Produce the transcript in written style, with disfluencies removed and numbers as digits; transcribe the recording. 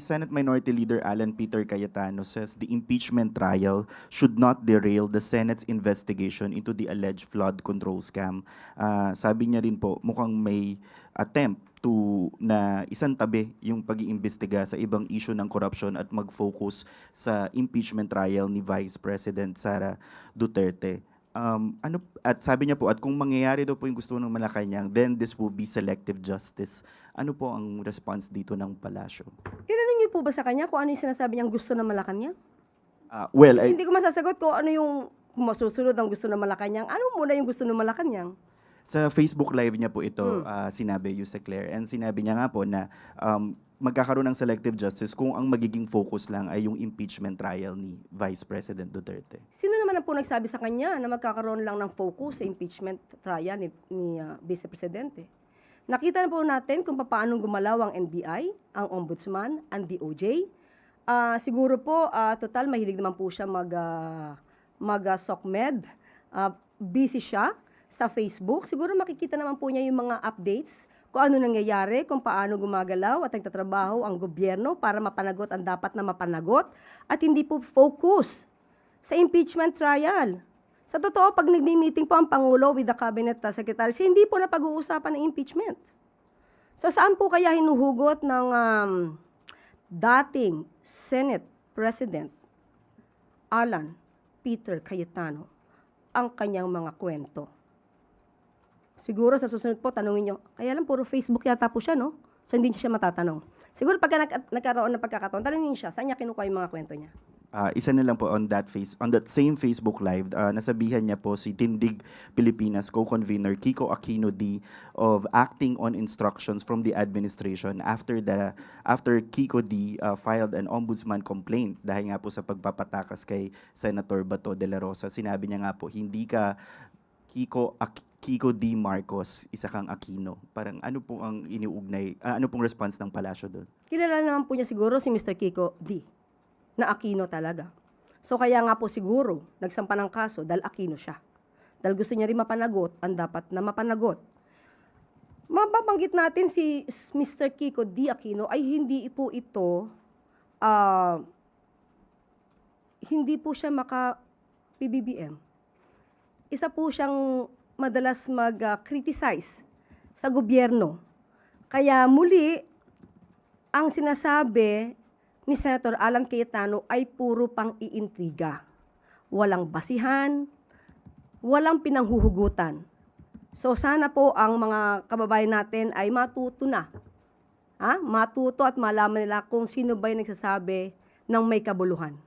Senate Minority Leader Alan Peter Cayetano says the impeachment trial should not derail the Senate's investigation into the alleged flood control scam. Sabi niya rin po, mukhang may attempt na isantabi yung pag-iimbestiga sa ibang issue ng corruption at mag-focus sa impeachment trial ni Vice President Sara Duterte. At sabi niya po, at kung mangyayari daw po yung gusto ng Malacanang, then this will be selective justice. Ano po ang response dito ng palasyo? Tinanong niyo po ba sa kanya kung ano yung sinasabi niyang gusto ng Malacanang? Well, Hindi ko masasagot kung ano yung masusunod ang gusto ng Malacanang. Ano muna yung gusto ng Malacanang? sa Facebook Live niya po ito sinabi, Yusek Claire, and sinabi niya nga po na magkakaroon ng selective justice kung ang magiging focus lang ay yung impeachment trial ni Vice President Duterte. Sino naman ang po nagsabi sa kanya na magkakaroon lang ng focus sa impeachment trial ni Vice Presidente? Nakita na po natin kung paano gumalaw ang NBI, ang Ombudsman, ang DOJ. Siguro po, total, mahilig naman po siya mag-SOCMED. Busy siya sa Facebook. Siguro makikita naman po niya yung mga updates, kung ano nangyayari, kung paano gumagalaw at nagtatrabaho ang gobyerno para mapanagot ang dapat na mapanagot at hindi po focus sa impeachment trial. Sa totoo, pag nagmi-meeting po ang Pangulo with the Cabinet Secretaries, hindi po na pag-uusapan ng impeachment. So saan po kaya hinuhugot ng dating Senate President Alan Peter Cayetano ang kanyang mga kwento? Siguro sa susunod po, tanungin nyo, kaya lang puro Facebook yata po siya, no? So hindi siya matatanong. Siguro pagka nagkaroon ng pagkakataon, tanungin siya, saan niya kinukuha yung mga kwento niya? Isa na lang po on that same Facebook Live, nasabihan niya po si Tindig Pilipinas co-convener Kiko Aquino D of acting on instructions from the administration after Kiko D filed an ombudsman complaint dahil nga po sa pagpapatakas kay Senator Bato de la Rosa. Sinabi niya nga po, hindi ka Kiko D. Marcos, isa kang Aquino. Parang ano po ang iniugnay, ano pong response ng palasyo doon? Kilala naman po niya siguro si Mr. Kiko D. na Aquino talaga. So kaya nga po siguro, nagsampa ng kaso dahil Aquino siya. Dahil gusto niya rin mapanagot ang dapat na mapanagot. Mababanggit natin si Mr. Kiko D. Aquino ay hindi po ito, hindi po siya maka-PBBM. Isa po siyang madalas mag-criticize sa gobyerno. Kaya muli, ang sinasabi ni Senator Alan Cayetano ay puro pang-iintriga. Walang basihan, walang pinanghuhugutan. So sana po ang mga kababayan natin ay matuto na. Matuto at malaman nila kung sino ba yung nagsasabi ng may kabuluhan.